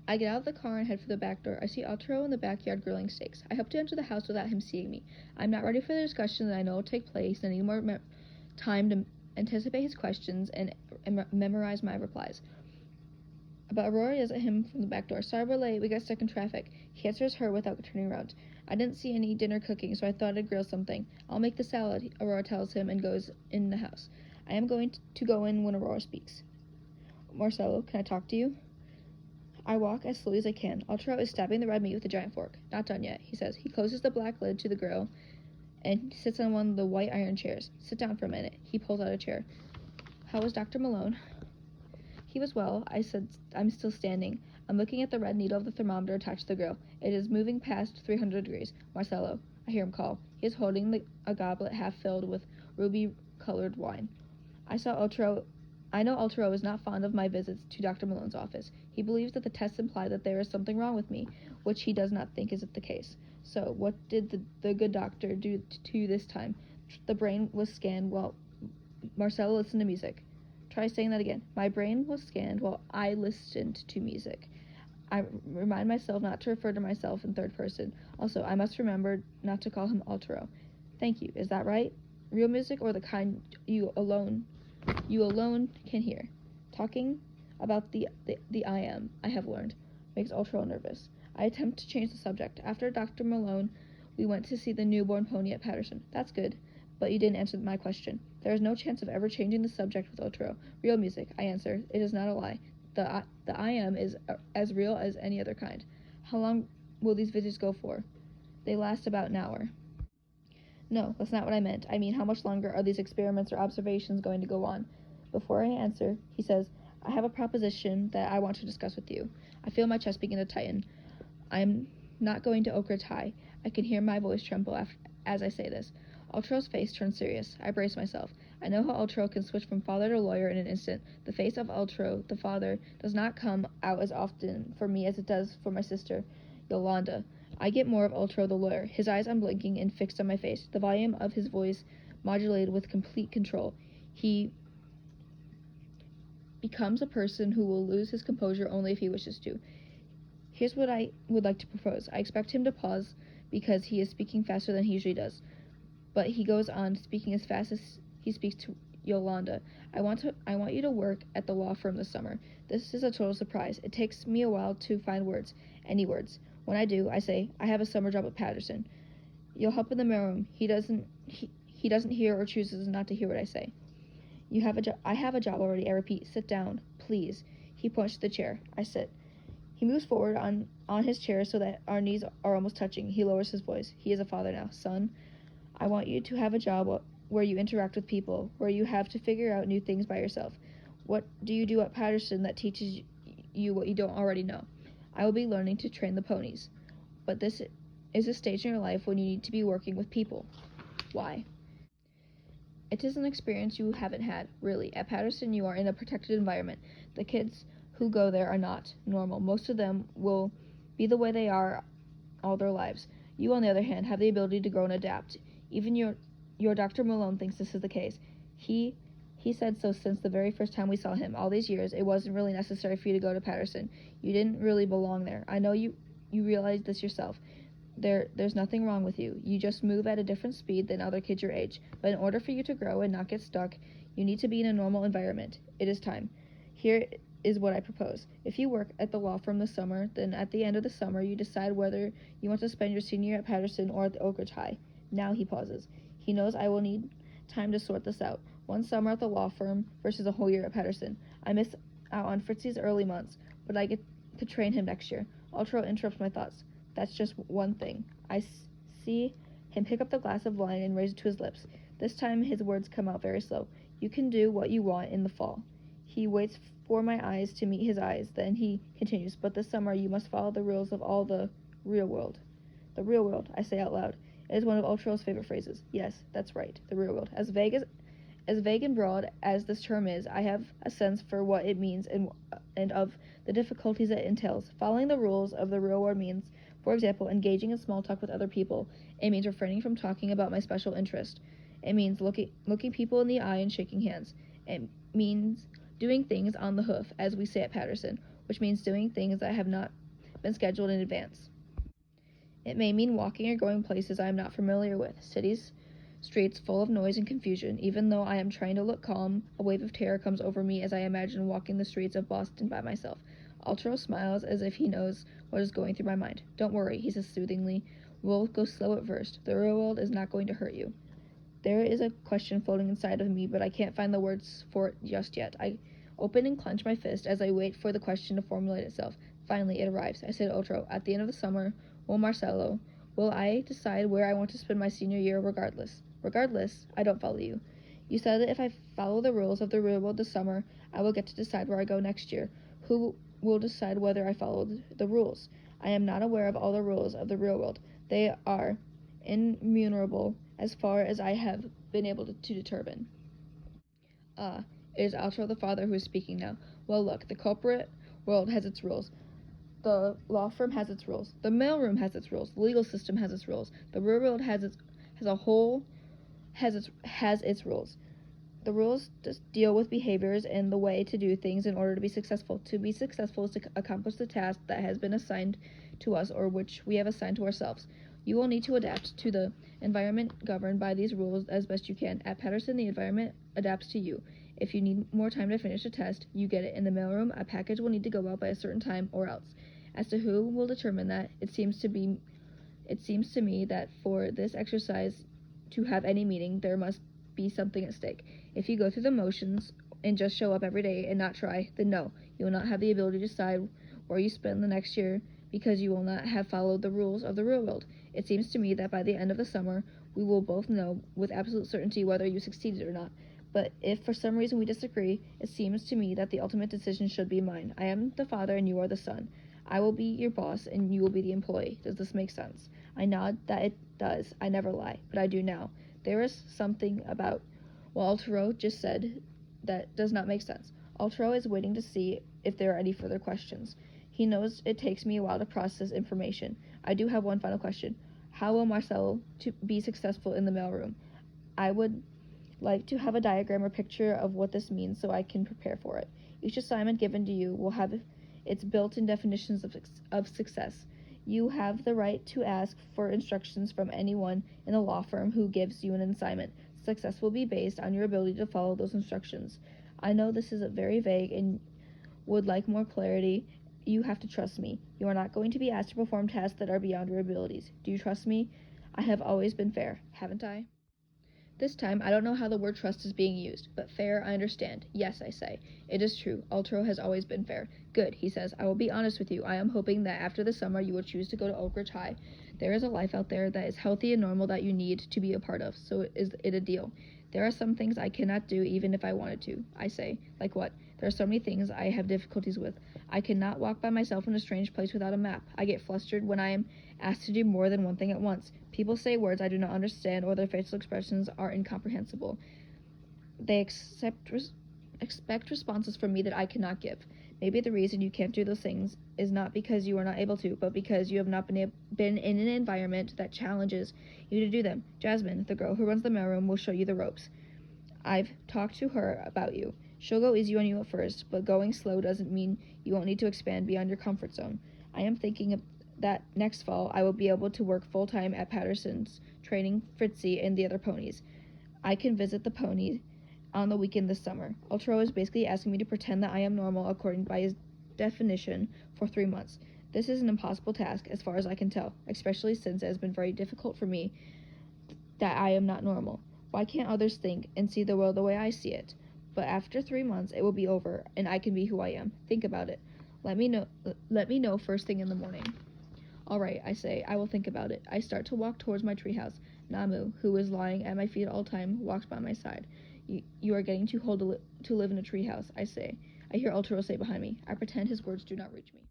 I get out of the car and head for the back door. I see Arturo in the backyard grilling steaks. I hope to enter the house without him seeing me. I'm not ready for the discussion that I know will take place, and I need more time to anticipate his questions and memorize my replies. But Aurora yells at him from the back door. Sorry we're late, we got stuck in traffic. He answers her without turning around. I didn't see any dinner cooking, so I thought I'd grill something. I'll make the salad, Aurora tells him and goes in the house. I am going to go in when Aurora speaks. Marcelo, can I talk to you? I walk as slowly as I can. Arturo is stabbing the red meat with a giant fork. Not done yet, he says. He closes the black lid to the grill and sits on one of the white iron chairs. Sit down for a minute. He pulls out a chair. How was Dr. Malone? He was well, I said. I'm still standing. I'm looking at the red needle of the thermometer attached to the grill. It is moving past 300 degrees. Marcelo, I hear him call. He is holding a goblet half filled with ruby-colored wine. I know Arturo is not fond of my visits to Dr. Malone's office. He believes that the tests imply that there is something wrong with me, which he does not think is the case. So, what did the good doctor do to you this time? The brain was scanned while Marcelo listened to music. Try saying that again. My brain was scanned while I listened to music. I remind myself not to refer to myself in third person. Also, I must remember not to call him Arturo. Thank you. Is that right? Real music or the kind you alone can hear? Talking about the I am, I have learned, makes Arturo nervous. I attempt to change the subject. After Dr. Malone, we went to see the newborn pony at Patterson. That's good. But you didn't answer my question. There is no chance of ever changing the subject with Arturo. Real music, I answer. It is not a lie. The I am is as real as any other kind. How long will these visits go for? They last about an hour. No, that's not what I meant. I mean, how much longer are these experiments or observations going to go on? Before I answer, he says, I have a proposition that I want to discuss with you. I feel my chest begin to tighten. I'm not going to Oak Ridge High. I can hear my voice tremble as I say this. Arturo's face turns serious. I brace myself. I know how Arturo can switch from father to lawyer in an instant. The face of Arturo, the father, does not come out as often for me as it does for my sister, Yolanda. I get more of Arturo the lawyer, his eyes unblinking and fixed on my face, the volume of his voice modulated with complete control. He becomes a person who will lose his composure only if he wishes to. Here's what I would like to propose. I expect him to pause because he is speaking faster than he usually does. But he goes on, speaking as fast as he speaks to Yolanda. I want you to work at the law firm this summer. This is a total surprise. It takes me a while to find words, any words. When I do, I say, I have a summer job at Patterson. You'll help in the mailroom. He doesn't hear or chooses not to hear what I say. I have a job already, I repeat. Sit down, please. He points to the chair. I sit. He moves forward on his chair so that our knees are almost touching. He lowers his voice. He is a father now. Son, I want you to have a job where you interact with people, where you have to figure out new things by yourself. What do you do at Patterson that teaches you what you don't already know? I will be learning to train the ponies. But this is a stage in your life when you need to be working with people. Why? It is an experience you haven't had, really. At Patterson, you are in a protected environment. The kids who go there are not normal. Most of them will be the way they are all their lives. You, on the other hand, have the ability to grow and adapt. Even your Dr. Malone thinks this is the case. He said so since the very first time we saw him. All these years, it wasn't really necessary for you to go to Patterson. You didn't really belong there. I know you realize this yourself. There's nothing wrong with you. You just move at a different speed than other kids your age. But in order for you to grow and not get stuck, you need to be in a normal environment. It is time. Here is what I propose. If you work at the law firm this summer, then at the end of the summer, you decide whether you want to spend your senior year at Patterson or at the Oak Ridge High. Now he pauses. He knows I will need time to sort this out. One summer at the law firm versus a whole year at Patterson. I miss out on Fritzy's early months, but I get to train him next year. Arturo interrupts my thoughts. That's just one thing. I see him pick up the glass of wine and raise it to his lips. This time his words come out very slow. You can do what you want in the fall. He waits for my eyes to meet his eyes. Then he continues, but this summer you must follow the rules of all the real world. The real world, I say out loud. It is one of Arturo's favorite phrases. Yes, that's right, the real world. As vague and broad as this term is, I have a sense for what it means and of the difficulties it entails. Following the rules of the real world means, for example, engaging in small talk with other people. It means refraining from talking about my special interest. It means looking people in the eye and shaking hands. It means doing things on the hoof, as we say at Patterson. which means doing things that have not been scheduled in advance. It may mean walking or going places I am not familiar with, cities, streets full of noise and confusion. Even though I am trying to look calm, a wave of terror comes over me as I imagine walking the streets of Boston by myself. Altro smiles as if he knows what is going through my mind. Don't worry, he says soothingly. We'll go slow at first. The real world is not going to hurt you. There is a question floating inside of me, but I can't find the words for it just yet. I open and clench my fist as I wait for the question to formulate itself. Finally, it arrives. I say to Otro, at the end of the summer, well, Marcelo, will I decide where I want to spend my senior year regardless? Regardless? I don't follow you. You said that if I follow the rules of the real world this summer, I will get to decide where I go next year. Who will decide whether I followed the rules? I am not aware of all the rules of the real world. They are innumerable as far as I have been able to determine. It is Altro the father who is speaking now. Well, look, the corporate world has its rules. The law firm has its rules. The mailroom has its rules. The legal system has its rules. The real world has its rules. The rules just deal with behaviors and the way to do things in order to be successful. To be successful is to accomplish the task that has been assigned to us or which we have assigned to ourselves. You will need to adapt to the environment governed by these rules as best you can. At Patterson, the environment adapts to you. If you need more time to finish a test, you get it. In the mailroom, a package will need to go out by a certain time or else. As to who will determine that, it seems to me that for this exercise to have any meaning, there must be something at stake. If you go through the motions and just show up every day and not try, then no, you will not have the ability to decide where you spend the next year because you will not have followed the rules of the real world. It seems to me that by the end of the summer, we will both know with absolute certainty whether you succeeded or not. But if for some reason we disagree, it seems to me that the ultimate decision should be mine. I am the father and you are the son. I will be your boss and you will be the employee. Does this make sense? I nod that it does. I never lie, but I do now. There is something about what Altro just said that does not make sense. Altro is waiting to see if there are any further questions. He knows it takes me a while to process information. I do have one final question. How will Marcelo be successful in the mailroom? I would like to have a diagram or picture of what this means so I can prepare for it. Each assignment given to you will have its built-in definitions of success. You have the right to ask for instructions from anyone in a law firm who gives you an assignment. Success will be based on your ability to follow those instructions. I know this is very vague and would like more clarity. You have to trust me. You are not going to be asked to perform tasks that are beyond your abilities. Do you trust me? I have always been fair, haven't I? This time, I don't know how the word trust is being used, but fair, I understand. Yes, I say. It is true. Altro has always been fair. Good, he says. I will be honest with you. I am hoping that after the summer you will choose to go to Oak Ridge High. There is a life out there that is healthy and normal that you need to be a part of, so is it a deal? There are some things I cannot do even if I wanted to, I say. Like what? There are so many things I have difficulties with. I cannot walk by myself in a strange place without a map. I get flustered when I am asked to do more than one thing at once. People say words I do not understand or their facial expressions are incomprehensible. They expect responses from me that I cannot give. Maybe the reason you can't do those things is not because you are not able to, but because you have not been in an environment that challenges you to do them. Jasmine, the girl who runs the mailroom, will show you the ropes. I've talked to her about you. She'll go easy on you at first, but going slow doesn't mean you won't need to expand beyond your comfort zone. I am thinking that next fall I will be able to work full-time at Patterson's, training Fritzy and the other ponies. I can visit the pony on the weekend this summer. Altro is basically asking me to pretend that I am normal according by his definition for 3 months. This is an impossible task as far as I can tell, especially since it has been very difficult for me that I am not normal. Why can't others think and see the world the way I see it? But after 3 months it will be over and I can be who I am. Think about it. Let me know first thing in the morning. All right, I say. I will think about it. I start to walk towards my treehouse. Namu, who is lying at my feet all the time, walks by my side. You are getting too old to live in a treehouse, I say. I hear Altro say behind me. I pretend his words do not reach me.